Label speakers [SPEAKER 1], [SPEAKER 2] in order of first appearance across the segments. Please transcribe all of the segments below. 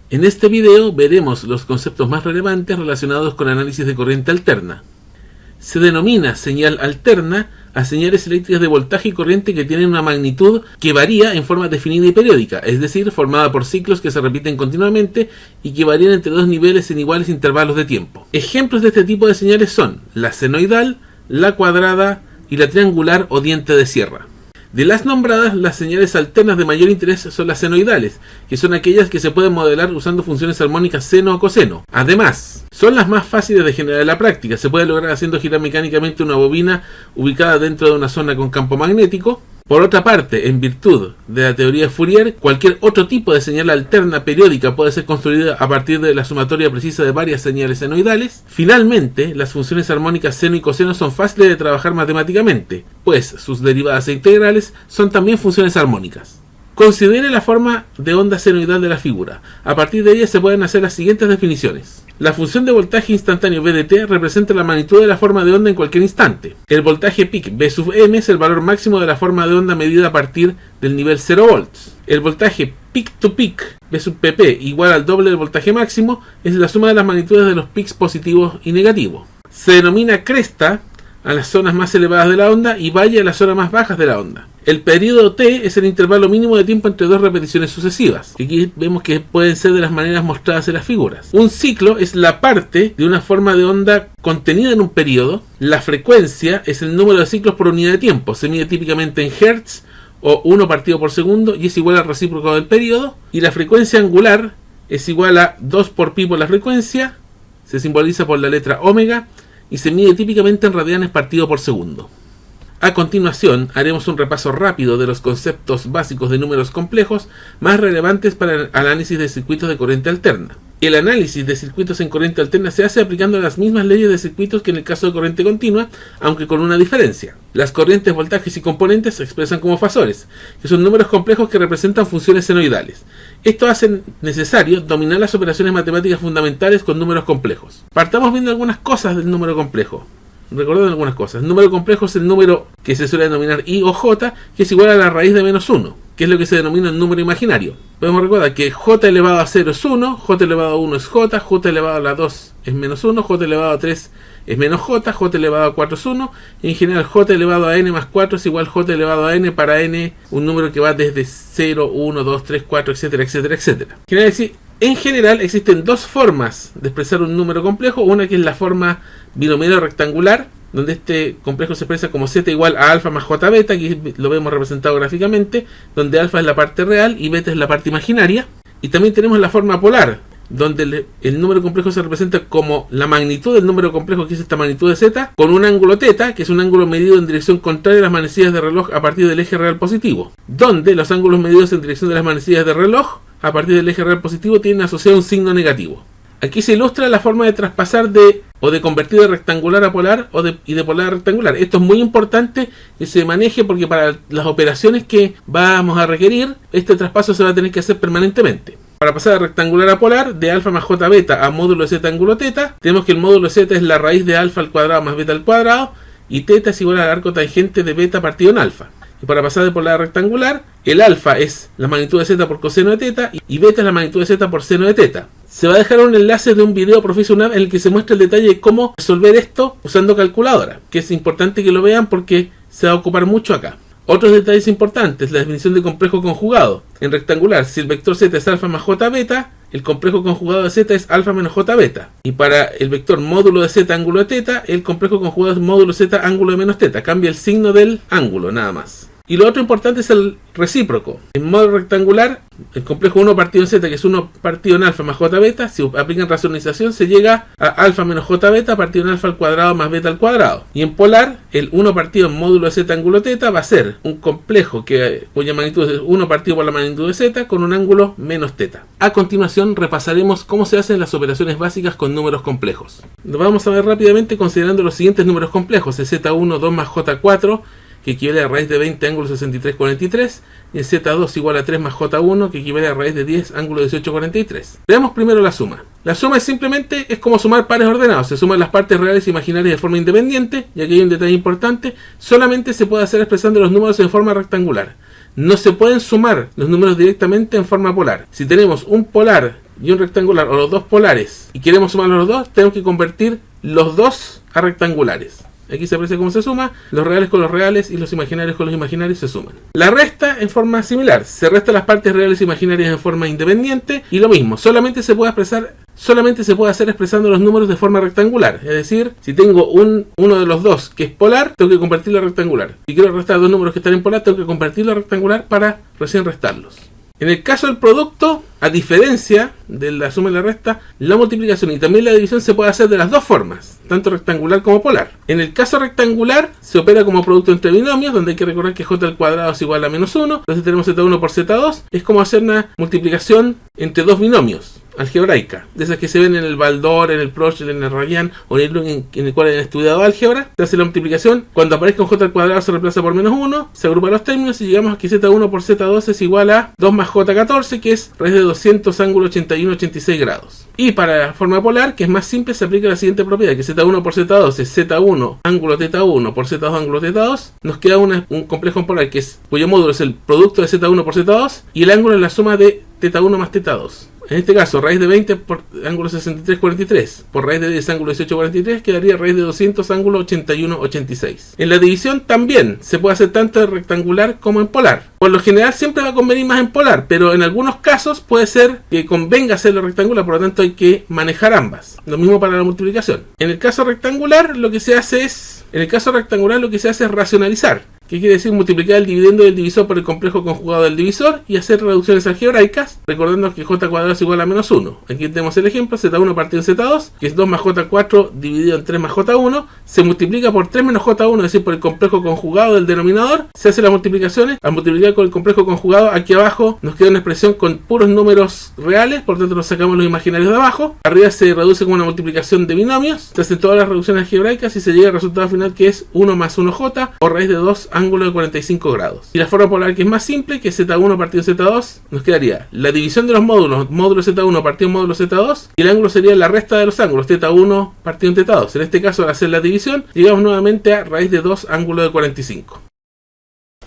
[SPEAKER 1] En este video veremos los conceptos más relevantes relacionados con análisis de corriente alterna. Se denomina señal alterna a señales eléctricas de voltaje y corriente que tienen una magnitud que varía en forma definida y periódica, es decir, formada por ciclos que se repiten continuamente y que varían entre dos niveles en iguales intervalos de tiempo. Ejemplos de este tipo de señales son la senoidal, la cuadrada y la triangular o diente de sierra. De las nombradas, las señales alternas de mayor interés son las senoidales, que son aquellas que se pueden modelar usando funciones armónicas seno o coseno. Además, son las más fáciles de generar en la práctica. Se puede lograr haciendo girar mecánicamente una bobina ubicada dentro de una zona con campo magnético. Por otra parte, en virtud de la teoría de Fourier, cualquier otro tipo de señal alterna periódica puede ser construida a partir de la sumatoria precisa de varias señales senoidales. Finalmente, las funciones armónicas seno y coseno son fáciles de trabajar matemáticamente, pues sus derivadas e integrales son también funciones armónicas. Considere la forma de onda senoidal de la figura. A partir de ella se pueden hacer las siguientes definiciones. La función de voltaje instantáneo V de t representa la magnitud de la forma de onda en cualquier instante. El voltaje peak V sub m es el valor máximo de la forma de onda medida a partir del nivel 0 volts. El voltaje peak to peak V sub pp igual al doble del voltaje máximo es la suma de las magnitudes de los peaks positivos y negativos. Se denomina cresta a las zonas más elevadas de la onda y valle a las zonas más bajas de la onda. El periodo t es el intervalo mínimo de tiempo entre dos repeticiones sucesivas. Aquí vemos que pueden ser de las maneras mostradas en las figuras. Un ciclo es la parte de una forma de onda contenida en un periodo. La frecuencia es el número de ciclos por unidad de tiempo. Se mide típicamente en hertz o 1 partido por segundo y es igual al recíproco del periodo. Y la frecuencia angular es igual a 2 por pi por la frecuencia. Se simboliza por la letra omega y se mide típicamente en radianes partido por segundo. A continuación, haremos un repaso rápido de los conceptos básicos de números complejos más relevantes para el análisis de circuitos de corriente alterna. El análisis de circuitos en corriente alterna se hace aplicando las mismas leyes de circuitos que en el caso de corriente continua, aunque con una diferencia. Las corrientes, voltajes y componentes se expresan como fasores, que son números complejos que representan funciones senoidales. Esto hace necesario dominar las operaciones matemáticas fundamentales con números complejos. Partamos viendo algunas cosas del número complejo. Recordad algunas cosas. El número complejo es el número que se suele denominar I o J, que es igual a la raíz de menos 1, que es lo que se denomina un número imaginario. Podemos recordar que J elevado a 0 es 1, J elevado a 1 es J, J elevado a la 2 es menos 1, J elevado a 3 es menos J, J elevado a 4 es 1, y en general J elevado a n más 4 es igual J elevado a n para n, un número que va desde 0, 1, 2, 3, 4, etcétera, etcétera, etcétera. En general existen dos formas de expresar un número complejo, una que es la forma binomial rectangular, donde este complejo se expresa como z igual a alfa más j beta, aquí lo vemos representado gráficamente, donde alfa es la parte real y beta es la parte imaginaria. Y también tenemos la forma polar, donde el número complejo se representa como la magnitud del número complejo, que es esta magnitud de z, con un ángulo θ, que es un ángulo medido en dirección contraria a las manecillas de reloj a partir del eje real positivo, donde los ángulos medidos en dirección de las manecillas de reloj a partir del eje real positivo tienen asociado un signo negativo. Aquí se ilustra la forma de traspasar de convertir de rectangular a polar y de polar a rectangular. Esto es muy importante que se maneje porque para las operaciones que vamos a requerir, este traspaso se va a tener que hacer permanentemente. Para pasar de rectangular a polar, de alfa más j beta a módulo de z ángulo θ, tenemos que el módulo de z es la raíz de alfa al cuadrado más beta al cuadrado y θ es igual al arco tangente de beta partido en alfa. Y para pasar de polar a rectangular, el alfa es la magnitud de z por coseno de θ y beta es la magnitud de z por seno de θ. Se va a dejar un enlace de un video profesional en el que se muestra el detalle de cómo resolver esto usando calculadora, que es importante que lo vean porque se va a ocupar mucho acá. Otros detalles importantes, la definición de complejo conjugado. En rectangular, si el vector z es alfa más j beta, el complejo conjugado de z es alfa menos j beta. Y para el vector módulo de z ángulo de θ, el complejo conjugado es módulo z ángulo de menos θ. Cambia el signo del ángulo, nada más. Y lo otro importante es el recíproco. En modo rectangular, el complejo 1 partido en z, que es 1 partido en alfa más j beta, si aplican racionalización se llega a alfa menos j beta partido en alfa al cuadrado más beta al cuadrado. Y en polar, el 1 partido en módulo de z ángulo θ va a ser un complejo cuya magnitud es 1 partido por la magnitud de z con un ángulo menos θ. A continuación repasaremos cómo se hacen las operaciones básicas con números complejos. Lo vamos a ver rápidamente considerando los siguientes números complejos: el z1 2 más j4, que equivale a raíz de 20 ángulo 63,43, y el z2 igual a 3 más j1, que equivale a raíz de 10 ángulo 18,43. Veamos primero la suma. La suma es como sumar pares ordenados. Se suman las partes reales e imaginarias de forma independiente, y aquí hay un detalle importante: solamente se puede hacer expresando los números en forma rectangular. No se pueden sumar los números directamente en forma polar. Si tenemos un polar y un rectangular, o los dos polares, y queremos sumar los dos, tenemos que convertir los dos a rectangulares. Aquí se aprecia cómo se suma, los reales con los reales y los imaginarios con los imaginarios se suman. La resta en forma similar, se restan las partes reales e imaginarias en forma independiente, y lo mismo, solamente se puede hacer expresando los números de forma rectangular. Es decir, si tengo uno de los dos que es polar, tengo que convertirlo a rectangular. Si quiero restar dos números que están en polar, tengo que convertirlo a rectangular para recién restarlos. En el caso del producto, a diferencia de la suma y la resta, la multiplicación y también la división se puede hacer de las dos formas, tanto rectangular como polar. En el caso rectangular, se opera como producto entre binomios, donde hay que recordar que j al cuadrado es igual a menos 1. Entonces tenemos z1 por z2. Es como hacer una multiplicación entre dos binomios algebraica, de esas que se ven en el Baldor, en el Prochel, en el Rayán o en el cual han estudiado álgebra. Se hace la multiplicación, cuando aparezca un j al cuadrado se reemplaza por menos 1, se agrupan los términos y llegamos a que z1 por z2 es igual a 2 más j14, que es raíz de 200 ángulo 81,86 grados. Y para la forma polar, que es más simple, se aplica la siguiente propiedad, que z1 por z2 es z1 ángulo θ1 por z2 ángulo θ2. Nos queda un complejo polar cuyo módulo es el producto de z1 por z2 y el ángulo es la suma de θ1 más θ2. En este caso, raíz de 20 por ángulo 63,43 por raíz de 10 ángulo 18,43 quedaría raíz de 200 ángulo 81,86. En la división también se puede hacer tanto en rectangular como en polar. Por lo general siempre va a convenir más en polar, pero en algunos casos puede ser que convenga hacerlo rectangular, por lo tanto hay que manejar ambas. Lo mismo para la multiplicación. En el caso rectangular lo que se hace es racionalizar. ¿Qué quiere decir? Multiplicar el dividendo del divisor por el complejo conjugado del divisor y hacer reducciones algebraicas, recordando que j cuadrado es igual a menos 1. Aquí tenemos el ejemplo, z1 partido en z2, que es 2 más j4 dividido en 3 más j1, se multiplica por 3 menos j1, es decir, por el complejo conjugado del denominador, se hace las multiplicaciones. Al multiplicar con el complejo conjugado, aquí abajo nos queda una expresión con puros números reales, por tanto nos sacamos los imaginarios de abajo. Arriba se reduce con una multiplicación de binomios, se hacen todas las reducciones algebraicas y se llega al resultado final, que es 1 más 1j o raíz de 2 ángulo de 45 grados. Y la forma polar, que es más simple, que z1 partido z2, nos quedaría la división de los módulos, módulo z1 partido módulo z2, y el ángulo sería la resta de los ángulos, θ1 partido en θ2. En este caso, al hacer la división, llegamos nuevamente a raíz de 2 ángulo de 45.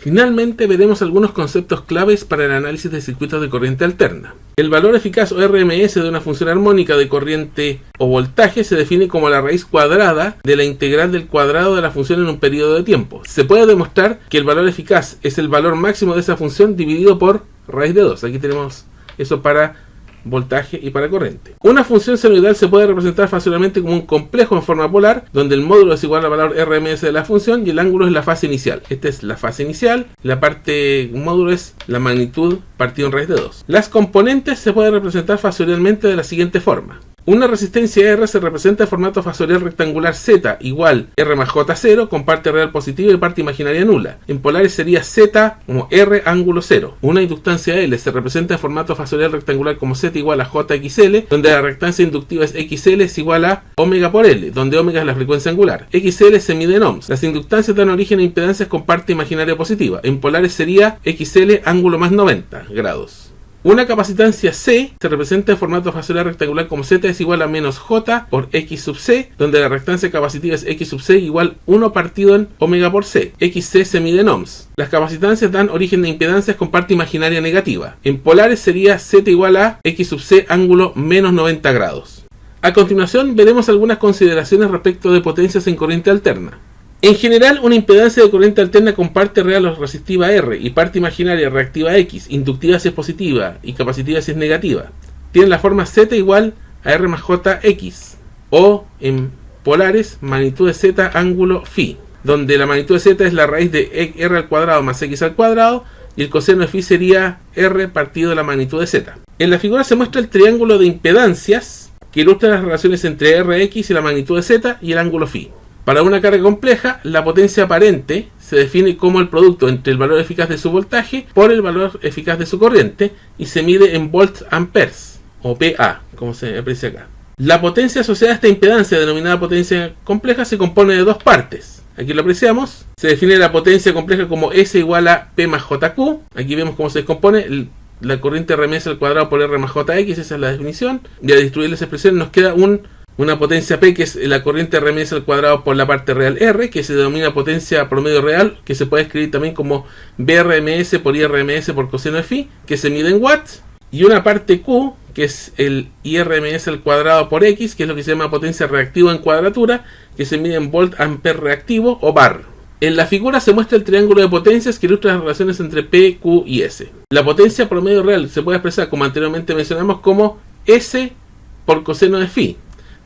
[SPEAKER 1] Finalmente veremos algunos conceptos claves para el análisis de circuitos de corriente alterna. El valor eficaz o RMS de una función armónica de corriente o voltaje se define como la raíz cuadrada de la integral del cuadrado de la función en un periodo de tiempo. Se puede demostrar que el valor eficaz es el valor máximo de esa función dividido por raíz de 2. Aquí tenemos eso para voltaje y para corriente. Una función sinusoidal se puede representar fácilmente como un complejo en forma polar, donde el módulo es igual al valor RMS de la función y el ángulo es la fase inicial. Esta es la fase inicial, la parte módulo es la magnitud partido en raíz de 2. Las componentes se pueden representar factorialmente de la siguiente forma. Una resistencia R se representa en formato fasorial rectangular Z igual R más J0 con parte real positiva y parte imaginaria nula. En polares sería Z como R ángulo 0. Una inductancia L se representa en formato fasorial rectangular como Z igual a JXL, donde la reactancia inductiva es XL es igual a omega por L, donde omega es la frecuencia angular. XL se mide en ohms. Las inductancias dan origen a impedancias con parte imaginaria positiva. En polares sería XL ángulo más 90 grados. Una capacitancia C se representa en formato fasorial rectangular como Z es igual a menos J por X sub C, donde la reactancia capacitiva es X sub C igual 1 partido en omega por C. XC se mide en ohms. Las capacitancias dan origen a impedancias con parte imaginaria negativa. En polares sería Z igual a X sub C ángulo menos 90 grados. A continuación veremos algunas consideraciones respecto de potencias en corriente alterna. En general, una impedancia de corriente alterna con parte real o resistiva R y parte imaginaria reactiva X, inductiva si es positiva y capacitiva si es negativa, tiene la forma Z igual a R más JX, o en polares, magnitud de Z ángulo phi, donde la magnitud de Z es la raíz de R al cuadrado más X al cuadrado y el coseno de phi sería R partido de la magnitud de Z. En la figura se muestra el triángulo de impedancias que ilustra las relaciones entre Rx y la magnitud de Z y el ángulo phi. Para una carga compleja, la potencia aparente se define como el producto entre el valor eficaz de su voltaje por el valor eficaz de su corriente y se mide en volts amperes o PA, como se aprecia acá. La potencia asociada a esta impedancia, denominada potencia compleja, se compone de dos partes. Aquí lo apreciamos. Se define la potencia compleja como S igual a P más JQ. Aquí vemos cómo se descompone la corriente RMS al cuadrado por R más JX, esa es la definición. Y al distribuir las expresiones nos queda una potencia P, que es la corriente RMS al cuadrado por la parte real R, que se denomina potencia promedio real, que se puede escribir también como BRMS por IRMS por coseno de phi, que se mide en watts. y una parte Q, que es el IRMS al cuadrado por X, que es lo que se llama potencia reactiva en cuadratura, que se mide en volt ampere reactivo o bar. En la figura se muestra el triángulo de potencias que ilustra las relaciones entre P, Q y S. La potencia promedio real se puede expresar, como anteriormente mencionamos, como S por coseno de phi,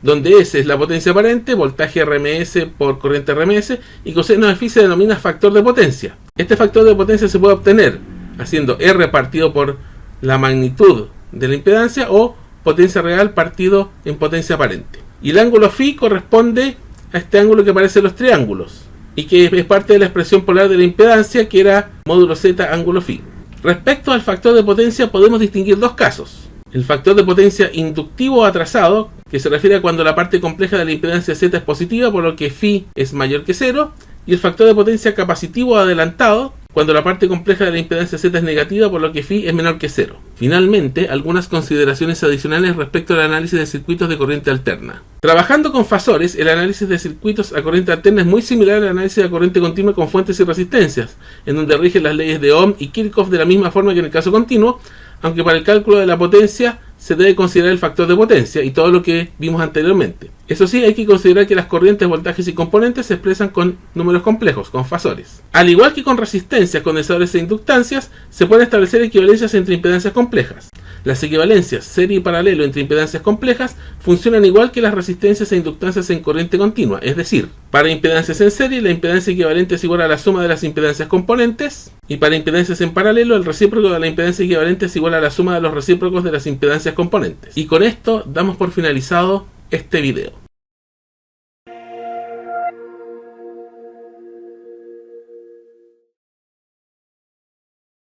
[SPEAKER 1] donde S es la potencia aparente, voltaje RMS por corriente RMS, y coseno de phi se denomina factor de potencia. Este factor de potencia se puede obtener haciendo R partido por la magnitud de la impedancia o potencia real partido en potencia aparente. Y el ángulo phi corresponde a este ángulo que aparece en los triángulos y que es parte de la expresión polar de la impedancia, que era módulo Z ángulo phi. Respecto al factor de potencia podemos distinguir dos casos. El factor de potencia inductivo o atrasado, que se refiere a cuando la parte compleja de la impedancia Z es positiva, por lo que phi es mayor que 0, y el factor de potencia capacitivo o adelantado, cuando la parte compleja de la impedancia Z es negativa, por lo que phi es menor que 0. Finalmente, algunas consideraciones adicionales respecto al análisis de circuitos de corriente alterna. Trabajando con fasores, el análisis de circuitos a corriente alterna es muy similar al análisis de corriente continua con fuentes y resistencias, en donde rigen las leyes de Ohm y Kirchhoff de la misma forma que en el caso continuo, aunque para el cálculo de la potencia se debe considerar el factor de potencia y todo lo que vimos anteriormente. Eso sí, hay que considerar que las corrientes, voltajes y componentes se expresan con números complejos, con fasores. Al igual que con resistencias, condensadores e inductancias, se pueden establecer equivalencias entre impedancias complejas. Las equivalencias serie y paralelo entre impedancias complejas funcionan igual que las resistencias e inductancias en corriente continua, es decir, para impedancias en serie la impedancia equivalente es igual a la suma de las impedancias componentes, y para impedancias en paralelo el recíproco de la impedancia equivalente es igual a la suma de los recíprocos de las impedancias componentes. Y con esto damos por finalizado este video.